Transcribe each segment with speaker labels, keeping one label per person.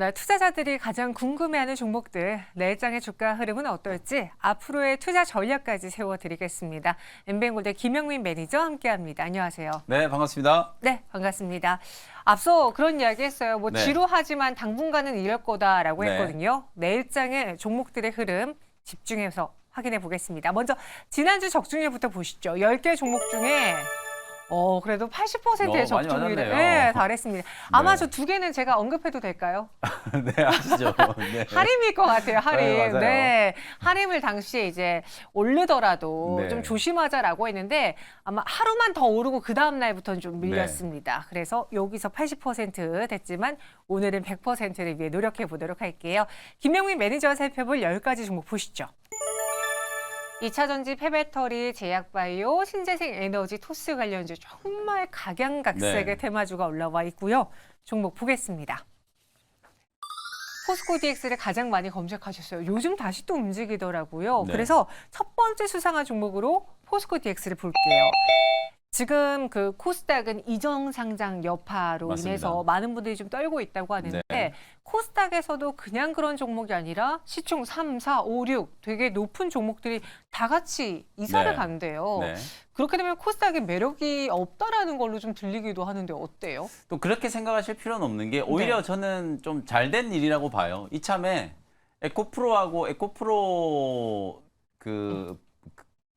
Speaker 1: 네, 투자자들이 가장 궁금해하는 종목들, 내일장의 주가 흐름은 어떨지 앞으로의 투자 전략까지 세워드리겠습니다. 엠뱅골드 김영민 매니저 함께합니다. 안녕하세요.
Speaker 2: 네, 반갑습니다.
Speaker 1: 네, 반갑습니다. 앞서 그런 이야기 했어요. 뭐
Speaker 2: 네.
Speaker 1: 지루하지만 당분간은 이럴 거다라고
Speaker 2: 네.
Speaker 1: 했거든요. 내일장의 종목들의 흐름 집중해서 확인해 보겠습니다. 먼저 지난주 적중률부터 보시죠. 10개 종목 중에 그래도 80%의
Speaker 2: 많이
Speaker 1: 적중률에
Speaker 2: 맞았네요.
Speaker 1: 달했습니다. 아마
Speaker 2: 네.
Speaker 1: 저 두 개는 제가 언급해도 될까요?
Speaker 2: 네, 아시죠? 네.
Speaker 1: 하림일 것 같아요, 하림.
Speaker 2: 네, 맞아요.
Speaker 1: 네, 하림을 당시에 이제 오르더라도
Speaker 2: 네.
Speaker 1: 좀 조심하자라고 했는데 아마 하루만 더 오르고 그 다음 날부터는 좀
Speaker 2: 네.
Speaker 1: 밀렸습니다. 그래서 여기서 80% 됐지만 오늘은 100%를 위해 노력해 보도록 할게요. 김명민 매니저가 살펴볼 10가지 종목 보시죠. 2차 전지, 폐배터리, 제약바이오, 신재생 에너지, 토스 관련주 정말 각양각색의
Speaker 2: 네.
Speaker 1: 테마주가 올라와 있고요. 종목 보겠습니다. 포스코 DX를 가장 많이 검색하셨어요. 요즘 다시 또 움직이더라고요.
Speaker 2: 네.
Speaker 1: 그래서 첫 번째 수상한 종목으로 포스코 DX를 볼게요. 지금 그 코스닥은 이정 상장 여파로
Speaker 2: 맞습니다.
Speaker 1: 인해서 많은 분들이 좀 떨고 있다고 하는데
Speaker 2: 네.
Speaker 1: 코스닥에서도 그냥 그런 종목이 아니라 시총 3, 4, 5, 6 되게 높은 종목들이 다 같이 이사를
Speaker 2: 네.
Speaker 1: 간대요.
Speaker 2: 네.
Speaker 1: 그렇게 되면 코스닥에 매력이 없다라는 걸로 좀 들리기도 하는데 어때요?
Speaker 2: 또 그렇게 생각하실 필요는 없는 게 오히려
Speaker 1: 네.
Speaker 2: 저는 좀 잘된 일이라고 봐요. 이참에 에코프로하고 에코프로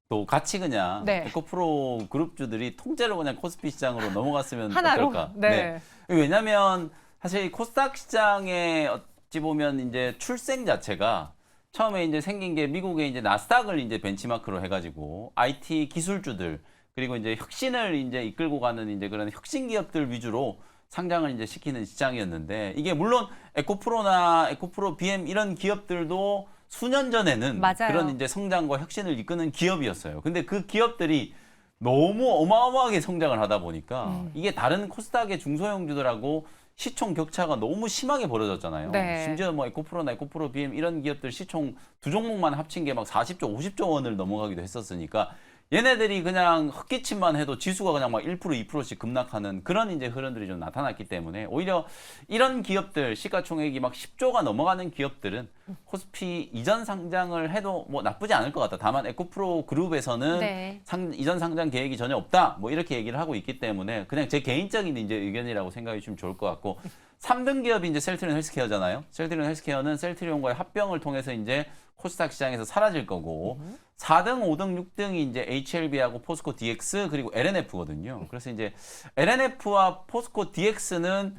Speaker 2: 또 같이 그냥
Speaker 1: 네.
Speaker 2: 에코프로 그룹주들이 통째로 그냥 코스피 시장으로 넘어갔으면
Speaker 1: 하나로?
Speaker 2: 어떨까?
Speaker 1: 네.
Speaker 2: 왜냐하면 사실 코스닥 시장에 어찌 보면 이제 출생 자체가 처음에 이제 생긴 게 미국의 이제 나스닥을 이제 벤치마크로 해가지고 IT 기술주들 그리고 이제 혁신을 이제 이끌고 가는 이제 그런 혁신 기업들 위주로 상장을 이제 시키는 시장이었는데 이게 물론 에코프로나 에코프로 BM 이런 기업들도 수년 전에는
Speaker 1: 맞아요.
Speaker 2: 그런 이제 성장과 혁신을 이끄는 기업이었어요. 근데 그 기업들이 너무 어마어마하게 성장을 하다 보니까 이게 다른 코스닥의 중소형주들하고 시총 격차가 너무 심하게 벌어졌잖아요.
Speaker 1: 네.
Speaker 2: 심지어 뭐 에코프로나 에코프로 BM 이런 기업들 시총 두 종목만 합친 게 막 40조, 50조 원을 넘어가기도 했었으니까 얘네들이 그냥 헛기침만 해도 지수가 그냥 막 1%, 2%씩 급락하는 그런 이제 흐름들이 좀 나타났기 때문에 오히려 이런 기업들 시가총액이 막 10조가 넘어가는 기업들은 코스피 이전 상장을 해도 뭐 나쁘지 않을 것 같다. 다만 에코프로 그룹에서는
Speaker 1: 네.
Speaker 2: 이전 상장 계획이 전혀 없다. 뭐 이렇게 얘기를 하고 있기 때문에 그냥 제 개인적인 이제 의견이라고 생각해 주시면 좋을 것 같고 3등 기업이 이제 셀트리온 헬스케어잖아요. 셀트리온 헬스케어는 셀트리온과의 합병을 통해서 이제 코스닥 시장에서 사라질 거고 4등, 5등, 6등이 이제 HLB하고 포스코 DX 그리고 LNF거든요. 그래서 이제 LNF와 포스코 DX는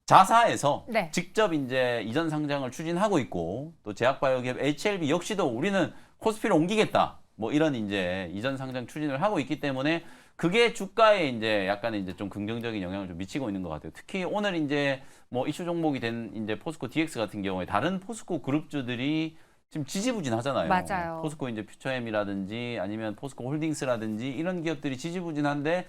Speaker 2: 자사에서
Speaker 1: 네.
Speaker 2: 직접 이제 이전 상장을 추진하고 있고 또 제약바이오 기업 HLB 역시도 우리는 코스피로 옮기겠다. 뭐 이런 이제 이전 상장 추진을 하고 있기 때문에 그게 주가에 이제 약간 이제 좀 긍정적인 영향을 좀 미치고 있는 것 같아요. 특히 오늘 이제 뭐 이슈 종목이 된 이제 포스코 DX 같은 경우에 다른 포스코 그룹주들이 지금 지지부진하잖아요.
Speaker 1: 맞아요.
Speaker 2: 포스코 이제 퓨처엠이라든지 아니면 포스코 홀딩스라든지 이런 기업들이 지지부진한데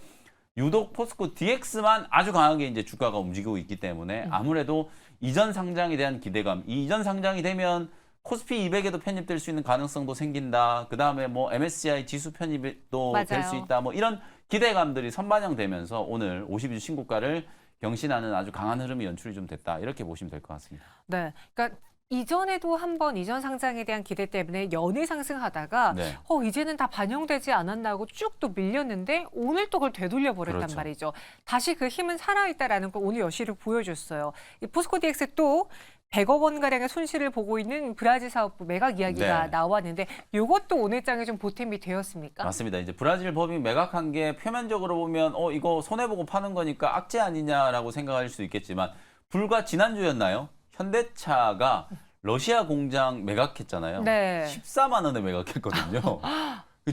Speaker 2: 유독 포스코 DX만 아주 강하게 이제 주가가 움직이고 있기 때문에 아무래도 이전 상장에 대한 기대감, 이 이전 상장이 되면 코스피 200에도 편입될 수 있는 가능성도 생긴다. 그 다음에 뭐 MSCI 지수 편입도 될 수
Speaker 1: 맞아요.
Speaker 2: 있다. 뭐 이런 기대감들이 선반영되면서 오늘 52주 신고가를 경신하는 아주 강한 흐름이 연출이 좀 됐다. 이렇게 보시면 될 것 같습니다.
Speaker 1: 네. 그러니까 이전에도 한번 이전 상장에 대한 기대 때문에 연일 상승하다가
Speaker 2: 네.
Speaker 1: 이제는 다 반영되지 않았나 하고 쭉 또 밀렸는데 오늘 또 그걸 되돌려 버렸단
Speaker 2: 그렇죠.
Speaker 1: 말이죠. 다시 그 힘은 살아있다라는 걸 오늘 여시를 보여줬어요. 이 포스코 DX 또 100억 원 가량의 손실을 보고 있는 브라질 사업부 매각 이야기가
Speaker 2: 네.
Speaker 1: 나왔는데 이것도 오늘 장에 좀 보탬이 되었습니까?
Speaker 2: 맞습니다. 이제 브라질 법이 매각한 게 표면적으로 보면 이거 손해보고 파는 거니까 악재 아니냐라고 생각할 수 있겠지만 불과 지난주였나요? 현대차가 러시아 공장 매각했잖아요.
Speaker 1: 네.
Speaker 2: 14만 원에 매각했거든요.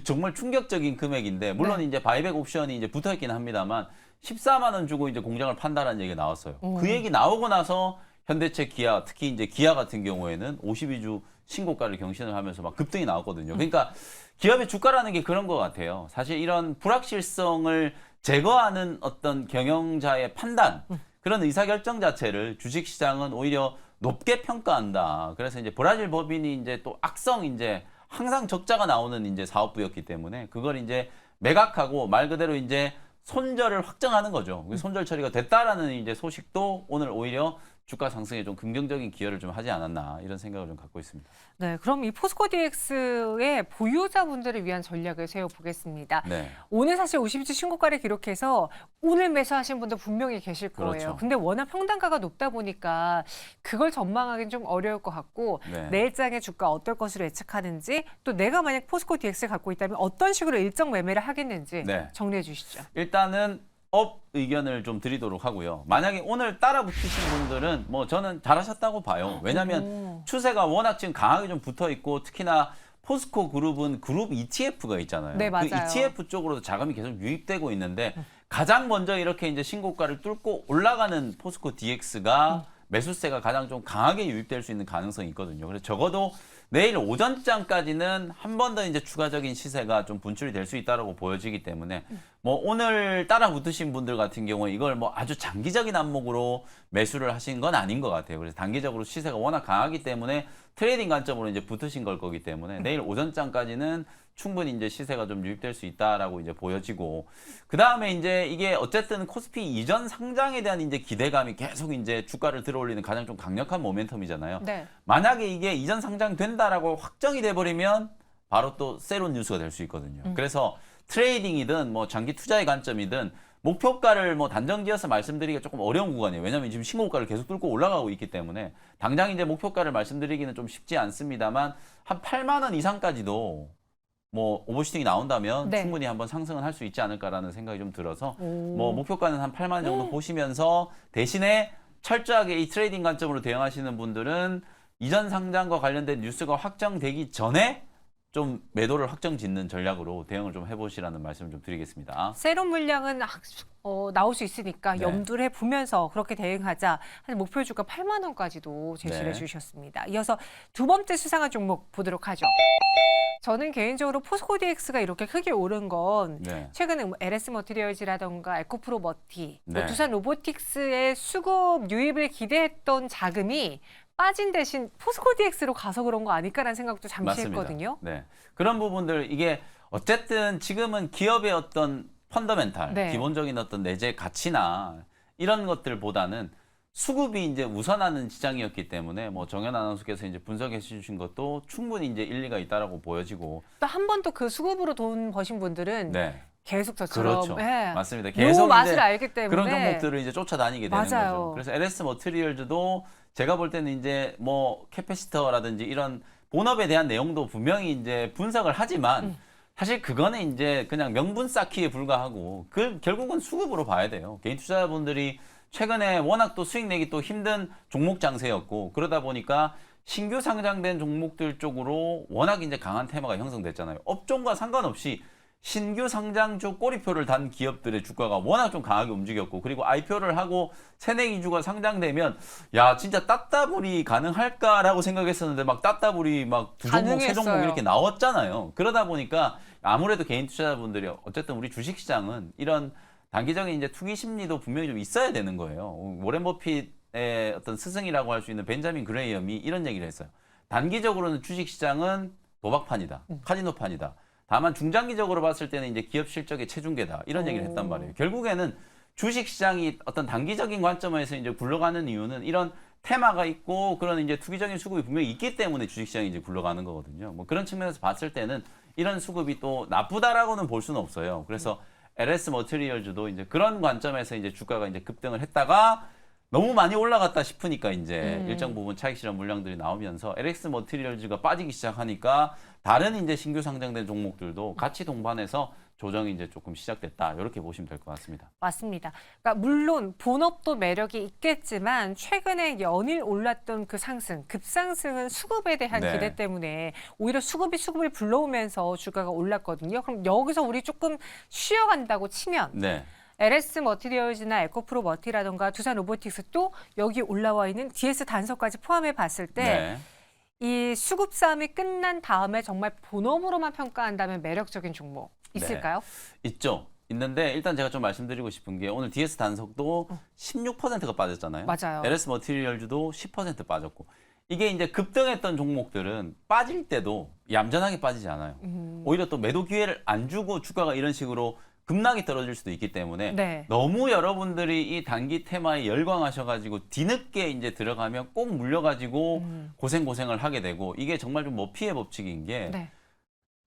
Speaker 2: 정말 충격적인 금액인데 물론
Speaker 1: 네.
Speaker 2: 이제 바이백 옵션이 이제 붙어 있긴 합니다만 14만 원 주고 이제 공장을 판다라는 얘기가 나왔어요. 그 얘기 나오고 나서 현대차, 기아, 특히 이제 기아 같은 경우에는 52주 신고가를 경신을 하면서 막 급등이 나왔거든요. 그러니까 기업의 주가라는 게 그런 것 같아요. 사실 이런 불확실성을 제거하는 어떤 경영자의 판단, 그런 의사결정 자체를 주식시장은 오히려 높게 평가한다. 그래서 이제 브라질 법인이 이제 또 악성 이제 항상 적자가 나오는 이제 사업부였기 때문에 그걸 이제 매각하고 말 그대로 이제 손절을 확정하는 거죠. 손절 처리가 됐다라는 이제 소식도 오늘 오히려 주가 상승에 좀 긍정적인 기여를 좀 하지 않았나 이런 생각을 좀 갖고 있습니다.
Speaker 1: 네, 그럼 이 포스코 DX의 보유자분들을 위한 전략을 세워보겠습니다.
Speaker 2: 네.
Speaker 1: 오늘 사실 52주 신고가를 기록해서 오늘 매수하신 분도 분명히 계실 거예요.
Speaker 2: 그렇죠.
Speaker 1: 근데 워낙 평단가가 높다 보니까 그걸 전망하기는 좀 어려울 것 같고
Speaker 2: 네.
Speaker 1: 내일장의 주가 어떨 것으로 예측하는지 또 내가 만약 포스코 DX를 갖고 있다면 어떤 식으로 일정 매매를 하겠는지
Speaker 2: 네.
Speaker 1: 정리해 주시죠.
Speaker 2: 일단은 업 의견을 좀 드리도록 하고요. 만약에 오늘 따라 붙으신 분들은 뭐 저는 잘하셨다고 봐요. 왜냐하면 추세가 워낙 지금 강하게 좀 붙어 있고 특히나 포스코 그룹은 그룹 ETF가 있잖아요.
Speaker 1: 네, 맞아요.
Speaker 2: 그 ETF 쪽으로도 자금이 계속 유입되고 있는데 가장 먼저 이렇게 이제 신고가를 뚫고 올라가는 포스코 DX가 매수세가 가장 좀 강하게 유입될 수 있는 가능성이 있거든요. 그래서 적어도 내일 오전장까지는 한 번 더 이제 추가적인 시세가 좀 분출이 될 수 있다라고 보여지기 때문에 뭐 오늘 따라 붙으신 분들 같은 경우에 이걸 뭐 아주 장기적인 안목으로 매수를 하신 건 아닌 것 같아요. 그래서 단기적으로 시세가 워낙 강하기 때문에 트레이딩 관점으로 이제 붙으신 걸 거기 때문에 내일 오전장까지는 충분히 이제 시세가 좀 유입될 수 있다라고 이제 보여지고 그 다음에 이제 이게 어쨌든 코스피 이전 상장에 대한 이제 기대감이 계속 이제 주가를 들어올리는 가장 좀 강력한 모멘텀이잖아요.
Speaker 1: 네.
Speaker 2: 만약에 이게 이전 상장된다라고 확정이 돼버리면 바로 또 새로운 뉴스가 될 수 있거든요. 그래서 트레이딩이든 뭐 장기 투자의 관점이든 목표가를 뭐 단정지어서 말씀드리기가 조금 어려운 구간이에요. 왜냐하면 지금 신고가를 계속 뚫고 올라가고 있기 때문에 당장 이제 목표가를 말씀드리기는 좀 쉽지 않습니다만 한 8만 원 이상까지도 뭐 오버슈팅이 나온다면
Speaker 1: 네.
Speaker 2: 충분히 한번 상승은 할 수 있지 않을까라는 생각이 좀 들어서
Speaker 1: 오.
Speaker 2: 뭐 목표가는 한 8만 원 정도 보시면서 대신에 철저하게 이 트레이딩 관점으로 대응하시는 분들은 이전 상장과 관련된 뉴스가 확정되기 전에 좀 매도를 확정 짓는 전략으로 대응을 좀 해보시라는 말씀을 좀 드리겠습니다.
Speaker 1: 새로운 물량은 나올 수 있으니까
Speaker 2: 네.
Speaker 1: 염두를 해보면서 그렇게 대응하자 하는 목표 주가 8만 원까지도 제시를
Speaker 2: 네.
Speaker 1: 해주셨습니다. 이어서 두 번째 수상한 종목 보도록 하죠. 저는 개인적으로 포스코 DX가 이렇게 크게 오른 건
Speaker 2: 네.
Speaker 1: 최근에 뭐 LS 머티리얼즈라던가 에코프로 머티, 뭐
Speaker 2: 네.
Speaker 1: 두산 로보틱스의 수급 유입을 기대했던 자금이 빠진 대신 포스코 DX로 가서 그런 거 아닐까라는 생각도 잠시
Speaker 2: 맞습니다.
Speaker 1: 했거든요.
Speaker 2: 네. 그런 부분들 이게 어쨌든 지금은 기업의 어떤 펀더멘탈,
Speaker 1: 네.
Speaker 2: 기본적인 어떤 내재 가치나 이런 것들보다는 수급이 이제 우선하는 시장이었기 때문에 뭐 정현 아나운서께서 이제 분석해 주신 것도 충분히 이제 일리가 있다라고 보여지고
Speaker 1: 또 한 번 또 그 수급으로 돈 버신 분들은
Speaker 2: 네.
Speaker 1: 계속 저처럼
Speaker 2: 그렇죠.
Speaker 1: 예.
Speaker 2: 맞습니다.
Speaker 1: 요
Speaker 2: 계속
Speaker 1: 맛을
Speaker 2: 이제
Speaker 1: 알기 때문에
Speaker 2: 그런 종목들을 이제 쫓아다니게 되는
Speaker 1: 맞아요.
Speaker 2: 거죠. 그래서 LS 머티리얼즈도 제가 볼 때는 이제 뭐 캐패시터라든지 이런 본업에 대한 내용도 분명히 이제 분석을 하지만 사실 그거는 이제 그냥 명분 쌓기에 불과하고 그 결국은 수급으로 봐야 돼요. 개인 투자자분들이 최근에 워낙 또 수익 내기 또 힘든 종목 장세였고 그러다 보니까 신규 상장된 종목들 쪽으로 워낙 이제 강한 테마가 형성됐잖아요. 업종과 상관없이 신규 상장주 꼬리표를 단 기업들의 주가가 워낙 좀 강하게 움직였고 그리고 IPO를 하고 새내기 주가 상장되면 야 진짜 따따블이 가능할까라고 생각했었는데 막 따따블이 막 두 종목 세 종목
Speaker 1: 가능했어요.
Speaker 2: 이렇게 나왔잖아요. 그러다 보니까 아무래도 개인 투자자분들이 어쨌든 우리 주식시장은 이런 단기적인 이제 투기 심리도 분명히 좀 있어야 되는 거예요. 워렌 버핏의 어떤 스승이라고 할 수 있는 벤자민 그레이엄이 이런 얘기를 했어요. 단기적으로는 주식시장은 도박판이다, 카지노판이다. 다만 중장기적으로 봤을 때는 이제 기업 실적의 체중계다 이런 얘기를 했단 말이에요. 결국에는 주식시장이 어떤 단기적인 관점에서 이제 굴러가는 이유는 이런 테마가 있고 그런 이제 투기적인 수급이 분명히 있기 때문에 주식시장이 이제 굴러가는 거거든요. 뭐 그런 측면에서 봤을 때는 이런 수급이 또 나쁘다라고는 볼 수는 없어요. 그래서 LS 머티리얼즈도 이제 그런 관점에서 이제 주가가 이제 급등을 했다가 너무 많이 올라갔다 싶으니까 이제 일정 부분 차익 실현 물량들이 나오면서 LS 머티리얼즈가 빠지기 시작하니까 다른 이제 신규 상장된 종목들도 같이 동반해서 조정이 이제 조금 시작됐다. 이렇게 보시면 될 것 같습니다.
Speaker 1: 맞습니다. 그러니까 물론 본업도 매력이 있겠지만 최근에 연일 올랐던 그 상승, 급상승은 수급에 대한
Speaker 2: 네.
Speaker 1: 기대 때문에 오히려 수급을 불러오면서 주가가 올랐거든요. 그럼 여기서 우리 조금 쉬어간다고 치면
Speaker 2: 네.
Speaker 1: LS 머티리얼즈나 에코프로 머티라던가 두산 로보틱스 또 여기 올라와 있는 DS 단서까지 포함해 봤을 때
Speaker 2: 네.
Speaker 1: 이 수급 싸움이 끝난 다음에 정말 본업으로만 평가한다면 매력적인 종목 있을까요?
Speaker 2: 있죠. 있는데 일단 제가 좀 말씀드리고 싶은 게 오늘 DS 단속도 16%가 빠졌잖아요.
Speaker 1: 맞아요.
Speaker 2: LS 머티리얼즈도 10% 빠졌고 이게 이제 급등했던 종목들은 빠질 때도 얌전하게 빠지지 않아요. 오히려 또 매도 기회를 안 주고 주가가 이런 식으로 급락이 떨어질 수도 있기 때문에
Speaker 1: 네.
Speaker 2: 너무 여러분들이 이 단기 테마에 열광하셔가지고 뒤늦게 이제 들어가면 꼭 물려가지고 고생을 하게 되고 이게 정말 좀 머피의 법칙인 게
Speaker 1: 네.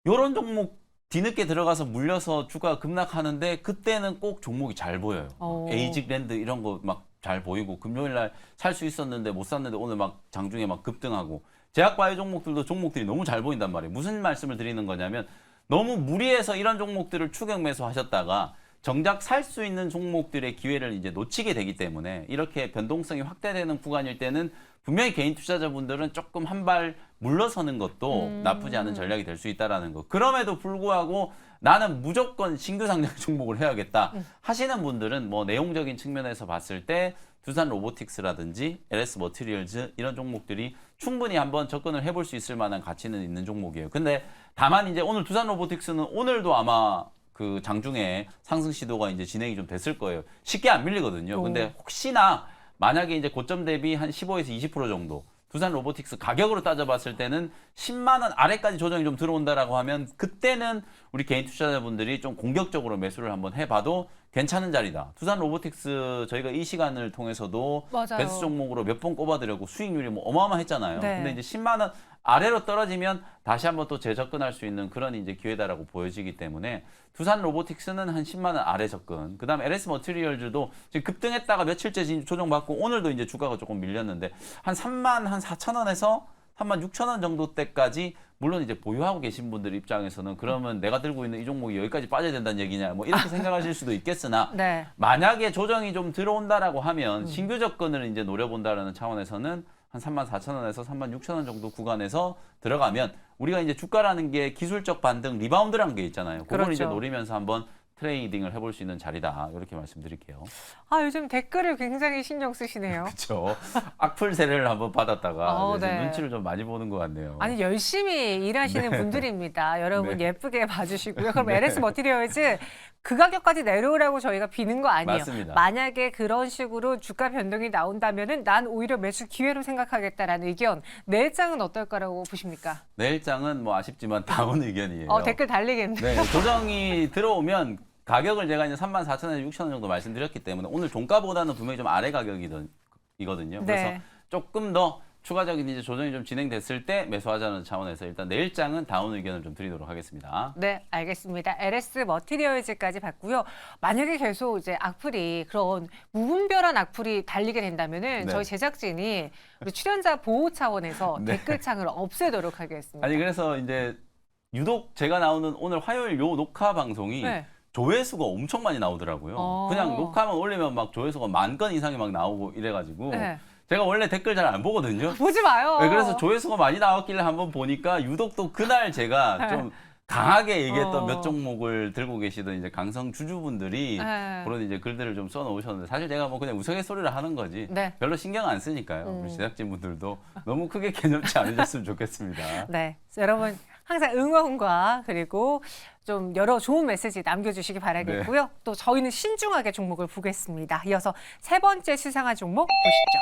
Speaker 2: 이런 종목 뒤늦게 들어가서 물려서 주가가 급락하는데 그때는 꼭 종목이 잘 보여요.
Speaker 1: 오.
Speaker 2: 에이직랜드 이런 거 막 잘 보이고 금요일 날 살 수 있었는데 못 샀는데 오늘 막 장중에 막 급등하고 제약바이오 종목들이 너무 잘 보인단 말이에요. 무슨 말씀을 드리는 거냐면 너무 무리해서 이런 종목들을 추격 매수하셨다가 정작 살 수 있는 종목들의 기회를 이제 놓치게 되기 때문에 이렇게 변동성이 확대되는 구간일 때는 분명히 개인 투자자분들은 조금 한 발 물러서는 것도 나쁘지 않은 전략이 될 수 있다라는 거. 그럼에도 불구하고 나는 무조건 신규 상장 종목을 해야겠다 하시는 분들은 뭐 내용적인 측면에서 봤을 때 두산 로보틱스라든지 LS 머티리얼즈 이런 종목들이 충분히 한번 접근을 해볼 수 있을 만한 가치는 있는 종목이에요. 근데 다만 이제 오늘 두산 로보틱스는 오늘도 아마 그 장중에 상승 시도가 이제 진행이 좀 됐을 거예요. 쉽게 안 밀리거든요. 근데 혹시나 만약에 이제 고점 대비 한 15에서 20% 정도 두산 로보틱스 가격으로 따져봤을 때는 10만 원 아래까지 조정이 좀 들어온다라고 하면 그때는 우리 개인 투자자분들이 좀 공격적으로 매수를 한번 해봐도 괜찮은 자리다. 두산 로보틱스 저희가 이 시간을 통해서도
Speaker 1: 맞아요.
Speaker 2: 베스트 종목으로 몇 번 꼽아드렸고 수익률이 뭐 어마어마했잖아요.
Speaker 1: 네.
Speaker 2: 근데 이제 10만 원 아래로 떨어지면 다시 한번 또 재접근할 수 있는 그런 이제 기회다라고 보여지기 때문에 두산 로보틱스는 한 10만 원 아래 접근. 그다음에 LS 머티리얼즈도 지금 급등했다가 며칠째 조정받고 오늘도 이제 주가가 조금 밀렸는데 한 3만 한 4천 원에서 3만 6천 원 정도 때까지 물론 이제 보유하고 계신 분들 입장에서는 그러면 내가 들고 있는 이 종목이 여기까지 빠져야 된다는 얘기냐 뭐 이렇게 생각하실 수도 있겠으나
Speaker 1: 네.
Speaker 2: 만약에 조정이 좀 들어온다라고 하면 신규 접근을 이제 노려본다라는 차원에서는 한 3만 4천 원에서 3만 6천 원 정도 구간에서 들어가면 우리가 이제 주가라는 게 기술적 반등 리바운드라는 게 있잖아요. 그걸
Speaker 1: 그렇죠.
Speaker 2: 이제 노리면서 한번 트레이딩을 해볼 수 있는 자리다. 이렇게 말씀드릴게요.
Speaker 1: 아, 요즘 댓글을 굉장히 신경 쓰시네요.
Speaker 2: 그렇죠. 악플 세례를 한번 받았다가 이제
Speaker 1: 네.
Speaker 2: 눈치를 좀 많이 보는 것 같네요.
Speaker 1: 아니 열심히 일하시는 분들입니다. 여러분
Speaker 2: 네.
Speaker 1: 예쁘게 봐주시고요. 그럼 LS 머티리얼즈 그 가격까지 내려오라고 저희가 비는 거 아니에요.
Speaker 2: 맞습니다.
Speaker 1: 만약에 그런 식으로 주가 변동이 나온다면은 난 오히려 매수 기회로 생각하겠다라는 의견. 내일장은 어떨까라고 보십니까?
Speaker 2: 내일장은 뭐 아쉽지만 다운 의견이에요.
Speaker 1: 댓글 달리겠네요.
Speaker 2: 네, 조정이 들어오면 가격을 제가 이제 3만 4천에서 6천 원 정도 말씀드렸기 때문에 오늘 종가보다는 분명히 좀 아래 가격이거든요.
Speaker 1: 네.
Speaker 2: 그래서 조금 더 추가적인 이제 조정이 좀 진행됐을 때 매수하자는 차원에서 일단 내일장은 다운 의견을 좀 드리도록 하겠습니다.
Speaker 1: 네, 알겠습니다. LS 머티리얼즈까지 봤고요. 만약에 계속 이제 악플이 그런 무분별한 악플이 달리게 된다면은
Speaker 2: 네.
Speaker 1: 저희 제작진이 우리 출연자 보호 차원에서
Speaker 2: 네.
Speaker 1: 댓글창을 없애도록 하겠습니다.
Speaker 2: 아니 그래서 이제 유독 제가 나오는 오늘 화요일 요 녹화 방송이
Speaker 1: 네.
Speaker 2: 조회수가 엄청 많이 나오더라고요. 그냥 녹화만 올리면 막 조회수가 10,000건 이상이 막 나오고 이래가지고
Speaker 1: 네.
Speaker 2: 제가 원래 댓글 잘 안 보거든요.
Speaker 1: 보지 마요.
Speaker 2: 네, 그래서 조회수가 많이 나왔길래 한번 보니까 유독 또 그날 제가 좀 강하게 얘기했던 몇 종목을 들고 계시던 이제 강성 주주분들이
Speaker 1: 네.
Speaker 2: 그런 이제 글들을 좀 써놓으셨는데 사실 제가 뭐 그냥 우스갯소리를 하는 거지
Speaker 1: 네.
Speaker 2: 별로 신경 안 쓰니까요. 우리 제작진분들도 너무 크게 개념치 않으셨으면 좋겠습니다.
Speaker 1: 네, 여러분 항상 응원과 그리고 좀 여러 좋은 메시지 남겨주시기 바라겠고요. 또 저희는 신중하게 종목을 보겠습니다. 이어서 세 번째 수상한 종목 보시죠.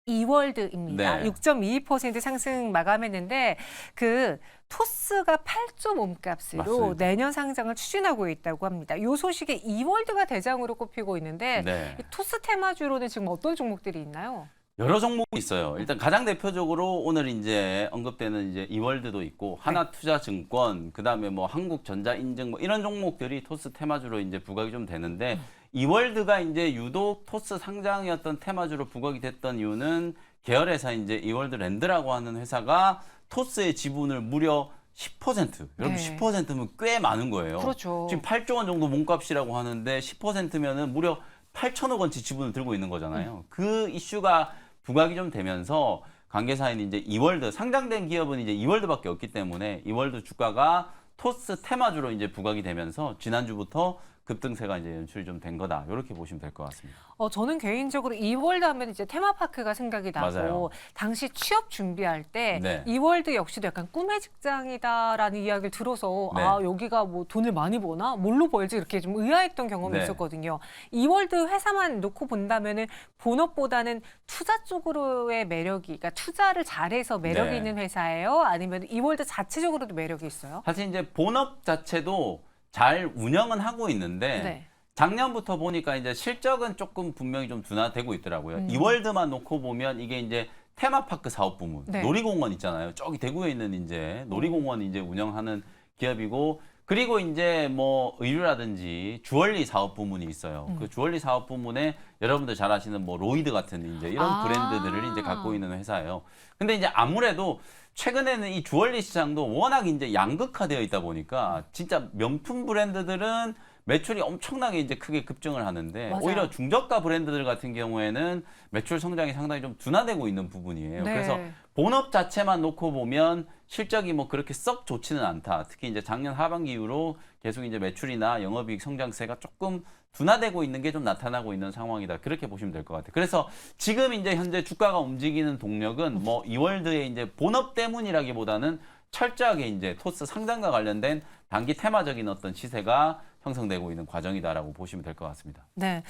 Speaker 1: 이월드입니다.
Speaker 2: 네.
Speaker 1: 6.22% 상승 마감했는데 그 토스가 8조 몸값으로
Speaker 2: 맞습니다.
Speaker 1: 내년 상장을 추진하고 있다고 합니다. 이 소식에 이월드가 대장으로 꼽히고 있는데
Speaker 2: 네.
Speaker 1: 이 토스 테마주로는 지금 어떤 종목들이 있나요?
Speaker 2: 여러 종목이 있어요. 일단 가장 대표적으로 오늘 이제 언급되는 이제 이월드도 있고 하나투자증권, 그다음에 뭐 한국전자인증 뭐 이런 종목들이 토스 테마주로 이제 부각이 좀 되는데 이월드가 이제 유독 토스 상장이었던 테마주로 부각이 됐던 이유는 계열회사 이제 이월드 랜드라고 하는 회사가 토스의 지분을 무려 10%. 여러분
Speaker 1: 네.
Speaker 2: 10%면 꽤 많은 거예요.
Speaker 1: 그렇죠.
Speaker 2: 지금 8조 원 정도 몸값이라고 하는데 10%면은 무려 8천억 원치 지분을 들고 있는 거잖아요. 그 이슈가 부각이 좀 되면서 관계사인 이제 이월드 상장된 기업은 이제 이월드밖에 없기 때문에 이월드 주가가 토스 테마주로 이제 부각이 되면서 지난주부터 급등세가 이제 연출이 좀 된 거다. 이렇게 보시면 될 것 같습니다.
Speaker 1: 저는 개인적으로 이월드 하면 이제 테마파크가 생각이 나고
Speaker 2: 맞아요.
Speaker 1: 당시 취업 준비할 때
Speaker 2: 네.
Speaker 1: 이월드 역시도 약간 꿈의 직장이다라는 이야기를 들어서
Speaker 2: 네.
Speaker 1: 아 여기가 뭐 돈을 많이 버나 뭘로 벌지 이렇게 좀 의아했던 경험이
Speaker 2: 네.
Speaker 1: 있었거든요. 이월드 회사만 놓고 본다면은 본업보다는 투자 쪽으로의 매력이, 그러니까 투자를 잘해서 매력이
Speaker 2: 네.
Speaker 1: 있는 회사예요? 아니면 이월드 자체적으로도 매력이 있어요?
Speaker 2: 사실 이제 본업 자체도 잘 운영은 하고 있는데
Speaker 1: 네.
Speaker 2: 작년부터 보니까 이제 실적은 조금 분명히 좀 둔화되고 있더라고요. 이월드만 놓고 보면 이게 이제 테마파크 사업 부문,
Speaker 1: 네.
Speaker 2: 놀이공원 있잖아요. 저기 대구에 있는 이제 놀이공원 이제 운영하는 기업이고, 그리고 이제 뭐 의류라든지 주얼리 사업 부문이 있어요. 그 주얼리 사업 부문에 여러분들 잘 아시는 뭐 로이드 같은 이제 이런
Speaker 1: 아.
Speaker 2: 브랜드들을 이제 갖고 있는 회사예요. 근데 이제 아무래도 최근에는 이 주얼리 시장도 워낙 이제 양극화되어 있다 보니까 진짜 명품 브랜드들은 매출이 엄청나게 이제 크게 급증을 하는데,
Speaker 1: 맞아요.
Speaker 2: 오히려 중저가 브랜드들 같은 경우에는 매출 성장이 상당히 좀 둔화되고 있는 부분이에요.
Speaker 1: 네.
Speaker 2: 그래서 본업 자체만 놓고 보면 실적이 뭐 그렇게 썩 좋지는 않다. 특히 이제 작년 하반기 이후로 계속 이제 매출이나 영업이익 성장세가 조금 둔화되고 있는 게 좀 나타나고 있는 상황이다. 그렇게 보시면 될 것 같아요. 그래서 지금 이제 현재 주가가 움직이는 동력은 뭐 이월드의 이제 본업 때문이라기보다는 철저하게 이제 토스 상장과 관련된 단기 테마적인 어떤 시세가 형성되고 있는 과정이다라고 보시면 될 것 같습니다.
Speaker 1: 네.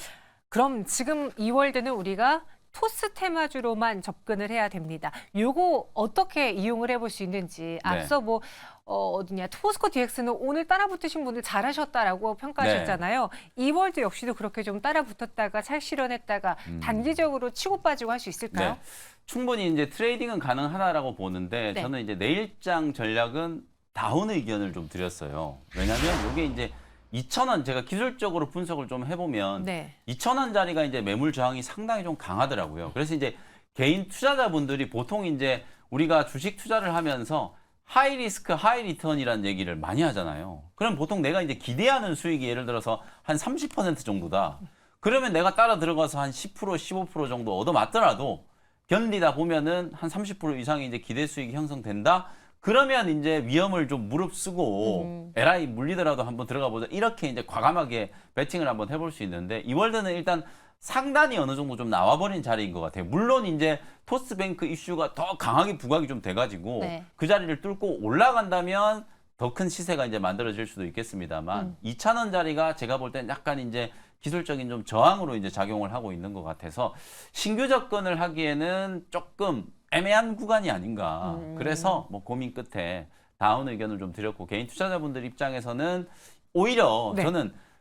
Speaker 1: 그럼 지금 이월드는 우리가 토스 테마주로만 접근을 해야 됩니다. 요거 어떻게 이용을 해볼 수 있는지 앞서 뭐 어디냐 포스코 DX는 오늘 따라붙으신 분들 잘하셨다라고 평가하셨잖아요. 이월드 역시도 그렇게 좀 따라붙었다가 잘 실현했다가 단기적으로 치고 빠지고 할 수 있을까요?
Speaker 2: 네. 충분히 이제 트레이딩은 가능하다라고 보는데,
Speaker 1: 네.
Speaker 2: 저는 이제 내일장 전략은 다운 의견을 좀 드렸어요. 왜냐하면 이게 이제 2,000원, 제가 기술적으로 분석을 좀 해보면
Speaker 1: 네.
Speaker 2: 2,000원짜리가 이제 매물 저항이 상당히 좀 강하더라고요. 그래서 이제 개인 투자자분들이 보통 이제 우리가 주식 투자를 하면서 하이 리스크, 하이 리턴이라는 얘기를 많이 하잖아요. 그럼 보통 내가 이제 기대하는 수익이 예를 들어서 한 30% 정도다. 그러면 내가 따라 들어가서 한 10%, 15% 정도 얻어맞더라도 견디다 보면은 한 30% 이상의 이제 기대 수익이 형성된다. 그러면 이제 위험을 좀 무릅쓰고 LI 물리더라도 한번 들어가 보자. 이렇게 이제 과감하게 배팅을 한번 해볼 수 있는데, 이월드는 일단 상단이 어느 정도 좀 나와버린 자리인 것 같아요. 물론 이제 토스뱅크 이슈가 더 강하게 부각이 좀 돼가지고
Speaker 1: 네.
Speaker 2: 그 자리를 뚫고 올라간다면 더 큰 시세가 이제 만들어질 수도 있겠습니다만 2,000원짜리가 제가 볼 땐 약간 이제 기술적인 좀 저항으로 이제 작용을 하고 있는 것 같아서 신규 접근을 하기에는 조금 애매한 구간이 아닌가. 그래서 뭐 고민 끝에 다운 의견을 좀 드렸고, 개인 투자자분들 입장에서는 오히려
Speaker 1: 네.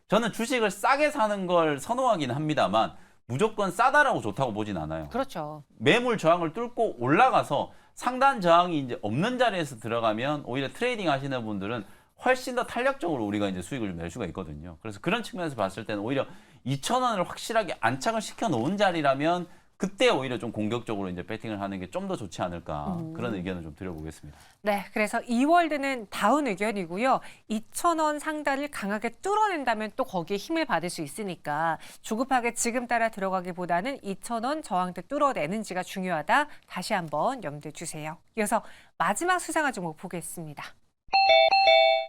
Speaker 2: 저는 주식을 싸게 사는 걸 선호하긴 합니다만 무조건 싸다라고 좋다고 보진 않아요.
Speaker 1: 그렇죠.
Speaker 2: 매물 저항을 뚫고 올라가서 상단 저항이 이제 없는 자리에서 들어가면 오히려 트레이딩 하시는 분들은 훨씬 더 탄력적으로 우리가 이제 수익을 낼 수가 있거든요. 그래서 그런 측면에서 봤을 때는 오히려 2,000원을 확실하게 안착을 시켜 놓은 자리라면 그때 오히려 좀 공격적으로 이제 배팅을 하는 게 좀 더 좋지 않을까, 그런 의견을 좀 드려보겠습니다.
Speaker 1: 네, 그래서 이월드는 다운 의견이고요. 2,000원 상단을 강하게 뚫어낸다면 또 거기에 힘을 받을 수 있으니까 조급하게 지금 따라 들어가기보다는 2,000원 저항대 뚫어내는지가 중요하다. 다시 한번 염두에 주세요. 이어서 마지막 수상한 종목 보겠습니다.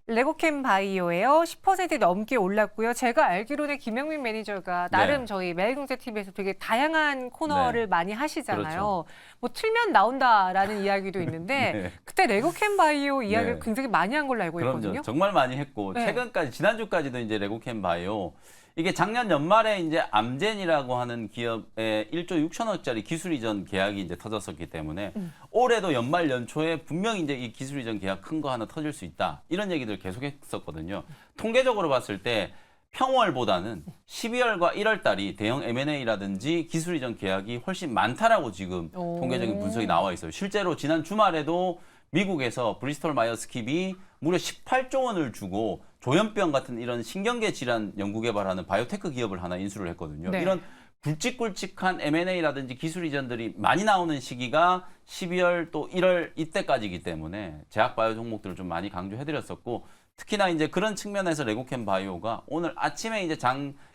Speaker 1: 레고캠 바이오예요. 10% 넘게 올랐고요. 제가 알기로는 김영민 매니저가 나름
Speaker 2: 네.
Speaker 1: 저희 매일경제TV에서 되게 다양한 코너를
Speaker 2: 네.
Speaker 1: 많이 하시잖아요.
Speaker 2: 그렇죠.
Speaker 1: 뭐 틀면 나온다라는 이야기도 있는데
Speaker 2: 네.
Speaker 1: 그때 레고캠 바이오 이야기를
Speaker 2: 네.
Speaker 1: 굉장히 많이 한 걸로 알고 있거든요.
Speaker 2: 그럼요. 정말 많이 했고,
Speaker 1: 네.
Speaker 2: 최근까지, 지난주까지도 이제 레고캠 바이오, 이게 작년 연말에 이제 암젠이라고 하는 기업의 1조 6천억짜리 기술 이전 계약이 이제 터졌었기 때문에 올해도 연말 연초에 분명히 이제 이 기술 이전 계약 큰 거 하나 터질 수 있다. 이런 얘기들 계속 했었거든요. 통계적으로 봤을 때 평월보다는 12월과 1월 달이 대형 M&A라든지 기술 이전 계약이 훨씬 많다라고 지금
Speaker 1: 오.
Speaker 2: 통계적인 분석이 나와 있어요. 실제로 지난 주말에도 미국에서 브리스톨 마이어스 킵이 무려 18조 원을 주고 조현병 같은 이런 신경계 질환 연구 개발하는 바이오테크 기업을 하나 인수를 했거든요.
Speaker 1: 네.
Speaker 2: 이런 굵직굵직한 M&A라든지 기술 이전들이 많이 나오는 시기가 12월 또 1월 이때까지이기 때문에 제약 바이오 종목들을 좀 많이 강조해드렸었고, 특히나 이제 그런 측면에서 레고캠 바이오가 오늘 아침에 이제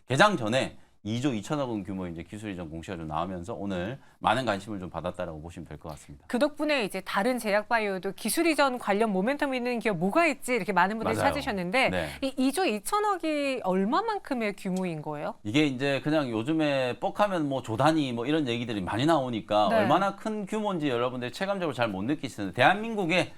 Speaker 2: 개장 전에 2조 2천억 원 규모의 이제 기술 이전 공시가 좀 나오면서 오늘 많은 관심을 좀 받았다라고 보시면 될 것 같습니다.
Speaker 1: 그 덕분에 이제 다른 제약 바이오도 기술 이전 관련 모멘텀 있는 기업 뭐가 있지 이렇게 많은 분들이
Speaker 2: 맞아요.
Speaker 1: 찾으셨는데
Speaker 2: 네.
Speaker 1: 이 2조 2천억이 얼마만큼의 규모인 거예요?
Speaker 2: 이게 이제 그냥 요즘에 뻑하면 뭐 조단위 뭐 이런 얘기들이 많이 나오니까
Speaker 1: 네.
Speaker 2: 얼마나 큰 규모인지 여러분들이 체감적으로 잘 못 느끼시는데, 대한민국의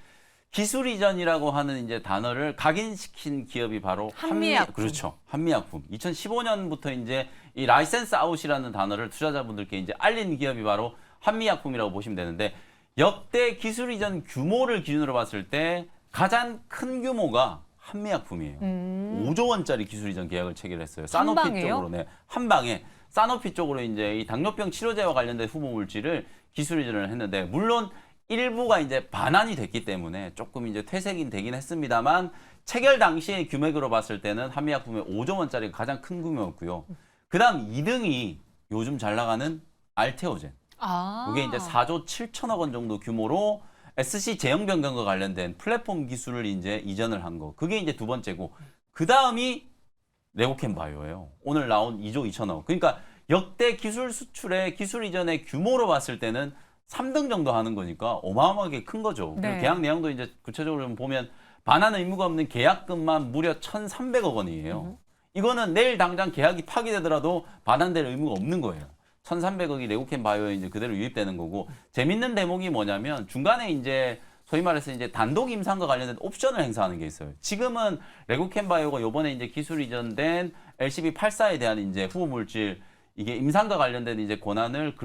Speaker 2: 기술 이전이라고 하는 이제 단어를 각인시킨 기업이 바로
Speaker 1: 한미약품.
Speaker 2: 그렇죠. 한미약품. 2015년부터 이제 이 라이센스 아웃이라는 단어를 투자자분들께 이제 알린 기업이 바로 한미약품이라고 보시면 되는데, 역대 기술 이전 규모를 기준으로 봤을 때 가장 큰 규모가 한미약품이에요. 5조 원짜리 기술 이전 계약을 체결했어요. 사노피
Speaker 1: 방에요?
Speaker 2: 쪽으로 한 방에 사노피 쪽으로 이제 이 당뇨병 치료제와 관련된 후보 물질을 기술 이전을 했는데 물론 일부가 이제 반환이 됐기 때문에 조금 이제 퇴색이 되긴 했습니다만 체결 당시의 규모로 봤을 때는 한미약품의 5조 원짜리가 가장 큰 규모였고요. 그다음 2등이 요즘 잘 나가는 알테오젠. 이게 이제 4조 7천억 원 정도 규모로 SC 제형 변경과 관련된 플랫폼 기술을 이제 이전을 한 거. 그게 이제 두 번째고 그 다음이 레고캠 바이오예요. 오늘 나온 2조 2천억. 그러니까 역대 기술 수출의 기술 이전의 규모로 봤을 때는 3등 정도 하는 거니까 어마어마하게 큰 거죠.
Speaker 1: 네.
Speaker 2: 계약 내용도 이제 구체적으로 좀 보면 반환 의무가 없는 계약금만 무려 1,300억 원이에요. 이거는 내일 당장 계약이 파기되더라도 반환될 의무가 없는 거예요. 1,300억이 레고캠 바이오에 이제 그대로 유입되는 거고 재밌는 대목이 뭐냐면 중간에 이제 소위 말해서 이제 단독 임상과 관련된 옵션을 행사하는 게 있어요. 지금은 레고캠 바이오가 요번에 이제 기술 이전된 LCB84에 대한 이제 후보 물질 이게 임상과 관련된 이제 권한을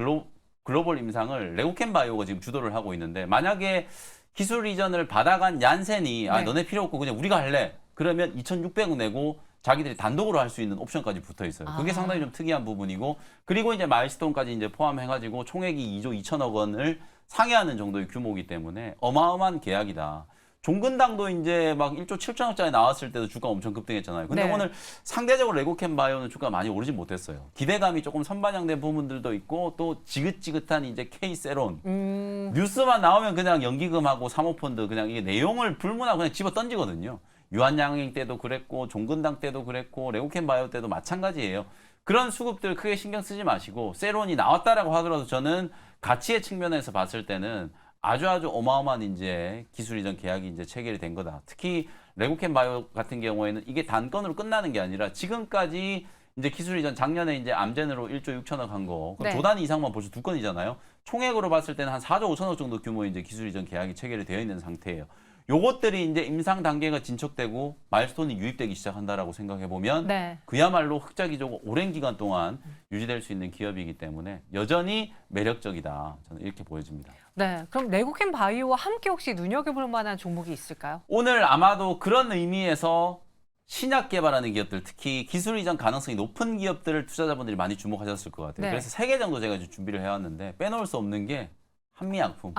Speaker 2: 글로벌 임상을 레고캠 바이오가 지금 주도를 하고 있는데 만약에 기술 이전을 받아간 얀센이 아 너네 필요 없고 그냥 우리가 할래. 그러면 2,600억 내고 자기들이 단독으로 할 수 있는 옵션까지 붙어 있어요. 그게 상당히 좀 특이한 부분이고 그리고 이제 마일스톤까지 이제 포함해가지고 총액이 2조 2천억 원을 상회하는 정도의 규모이기 때문에 어마어마한 계약이다. 종근당도 이제 막 1조 7천억짜리 나왔을 때도 주가 엄청 급등했잖아요. 근데
Speaker 1: 네.
Speaker 2: 오늘 상대적으로 레고캠 바이오는 주가 많이 오르지 못했어요. 기대감이 조금 선반영된 부분들도 있고 또 지긋지긋한 이제 K세론 뉴스만 나오면 그냥 연기금하고 사모펀드 그냥 이게 내용을 불문하고 그냥 집어 던지거든요. 유한양행 때도 그랬고 종근당 때도 그랬고 레고캠 바이오 때도 마찬가지예요. 그런 수급들 크게 신경 쓰지 마시고 세론이 나왔다라고 하더라도 저는 가치의 측면에서 봤을 때는 아주 어마어마한 이제 기술 이전 계약이 이제 체결이 된 거다. 특히 레고캠 바이오 같은 경우에는 이게 단건으로 끝나는 게 아니라 지금까지 이제 기술 이전 작년에 이제 암젠으로 1조 6천억 한 거. 그럼
Speaker 1: 네.
Speaker 2: 조단 이상만 벌써 2건이잖아요. 총액으로 봤을 때는 한 4조 5천억 정도 규모의 이제 기술 이전 계약이 체결이 되어 있는 상태예요. 요것들이 이제 임상 단계가 진척되고 마일스톤이 유입되기 시작한다라고 생각해 보면
Speaker 1: 네.
Speaker 2: 그야말로 흑자기적으로 오랜 기간 동안 유지될 수 있는 기업이기 때문에 여전히 매력적이다. 저는 이렇게 보여집니다.
Speaker 1: 네. 그럼 레고캠 바이오와 함께 혹시 눈여겨볼 만한 종목이 있을까요?
Speaker 2: 오늘 아마도 그런 의미에서 신약 개발하는 기업들, 특히 기술 이전 가능성이 높은 기업들을 투자자분들이 많이 주목하셨을 것 같아요.
Speaker 1: 네.
Speaker 2: 그래서 3개 정도 제가 좀 준비를 해왔는데 빼놓을 수 없는 게 한미약품.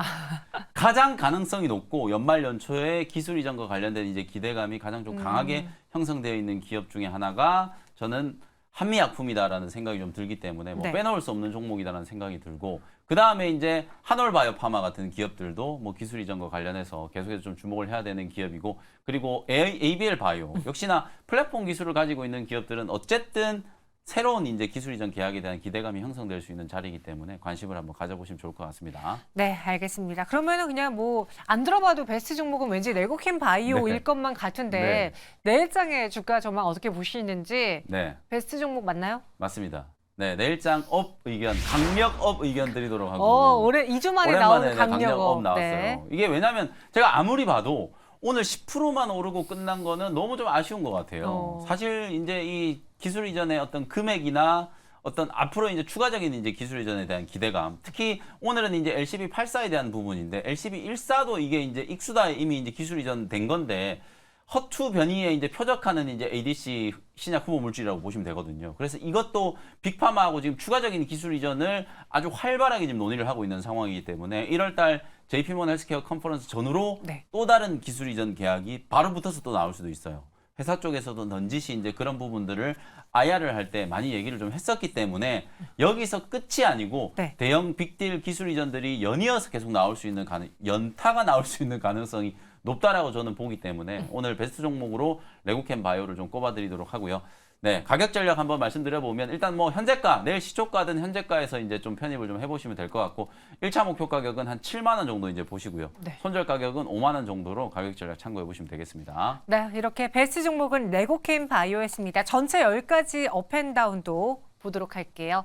Speaker 2: 가장 가능성이 높고 연말 연초에 기술 이전과 관련된 이제 기대감이 가장 좀 강하게 형성되어 있는 기업 중에 하나가 저는 한미약품이다라는 생각이 좀 들기 때문에 뭐
Speaker 1: 네.
Speaker 2: 빼놓을 수 없는 종목이다라는 생각이 들고 그 다음에 이제 한올바이오파마 같은 기업들도 뭐 기술 이전과 관련해서 계속해서 좀 주목을 해야 되는 기업이고 그리고 ABL 바이오 역시나 플랫폼 기술을 가지고 있는 기업들은 어쨌든 새로운 이제 기술 이전 계약에 대한 기대감이 형성될 수 있는 자리이기 때문에 관심을 한번 가져보시면 좋을 것 같습니다.
Speaker 1: 네, 알겠습니다. 그러면은 그냥 뭐 안 들어봐도 베스트 종목은 왠지 레고캠 바이오일
Speaker 2: 네.
Speaker 1: 것만 같은데 내일장의 주가 전망 어떻게 보시는지
Speaker 2: 네,
Speaker 1: 베스트 종목 맞나요?
Speaker 2: 맞습니다. 네, 내일장 업 의견, 강력 업 의견 드리도록 하고
Speaker 1: 올해 2주 만에 나온
Speaker 2: 오랜만에
Speaker 1: 강력 업.
Speaker 2: 나왔어요.
Speaker 1: 네.
Speaker 2: 이게 왜냐하면 제가 아무리 봐도 오늘 10%만 오르고 끝난 거는 너무 좀 아쉬운 것 같아요. 사실 이제 이 기술 이전의 어떤 금액이나 어떤 앞으로 이제 추가적인 이제 기술 이전에 대한 기대감, 특히 오늘은 이제 LCB84에 대한 부분인데 LCB14도 이게 이제 익수다에 이미 이제 기술 이전 된 건데 허투 변이에 이제 표적하는 이제 ADC 신약 후보 물질이라고 보시면 되거든요. 그래서 이것도 빅파마하고 지금 추가적인 기술 이전을 아주 활발하게 지금 논의를 하고 있는 상황이기 때문에 1월달 JP모건 헬스케어 컨퍼런스 전후로
Speaker 1: 네.
Speaker 2: 또 다른 기술 이전 계약이 바로 붙어서 또 나올 수도 있어요. 회사 쪽에서도 넌지시 이제 그런 부분들을 IR을 할 때 많이 얘기를 좀 했었기 때문에 여기서 끝이 아니고
Speaker 1: 네.
Speaker 2: 대형 빅딜 기술 이전들이 연이어서 계속 나올 수 있는 연타가 나올 수 있는 가능성이 높다라고 저는 보기 때문에 오늘 베스트 종목으로 레고캠 바이오를 좀 꼽아드리도록 하고요. 네, 가격 전략 한번 말씀드려보면 일단 뭐 현재가, 내일 시초가든 현재가에서 이제 좀 편입을 좀 해보시면 될 것 같고 1차 목표 가격은 한 7만 원 정도 이제 보시고요.
Speaker 1: 네.
Speaker 2: 손절 가격은 5만 원 정도로 가격 전략 참고해 보시면 되겠습니다.
Speaker 1: 네, 이렇게 베스트 종목은 레고캠 바이오였습니다. 전체 10가지 업앤다운도 보도록 할게요.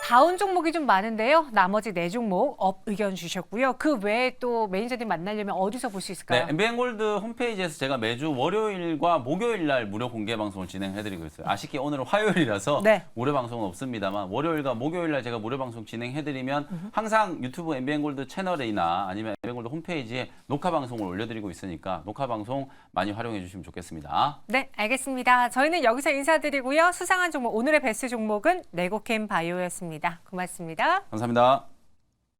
Speaker 1: 다운 종목이 좀 많은데요. 나머지 4종목 업 의견 주셨고요. 그 외에 또 매니저님 만나려면 어디서 볼 수 있을까요?
Speaker 2: 네, MBN골드 홈페이지에서 제가 매주 월요일과 목요일 날 무료 공개 방송을 진행해드리고 있어요. 아쉽게 오늘은 화요일이라서
Speaker 1: 네.
Speaker 2: 무료 방송은 없습니다만 월요일과 목요일 날 제가 무료 방송 진행해드리면 항상 유튜브 MBN골드 채널이나 아니면 MBN골드 홈페이지에 녹화 방송을 올려드리고 있으니까 녹화 방송 많이 활용해 주시면 좋겠습니다.
Speaker 1: 네, 알겠습니다. 저희는 여기서 인사드리고요. 수상한 종목, 오늘의 베스트 종목은 레고캠 바이오였습니다. 고맙습니다.
Speaker 2: 감사합니다.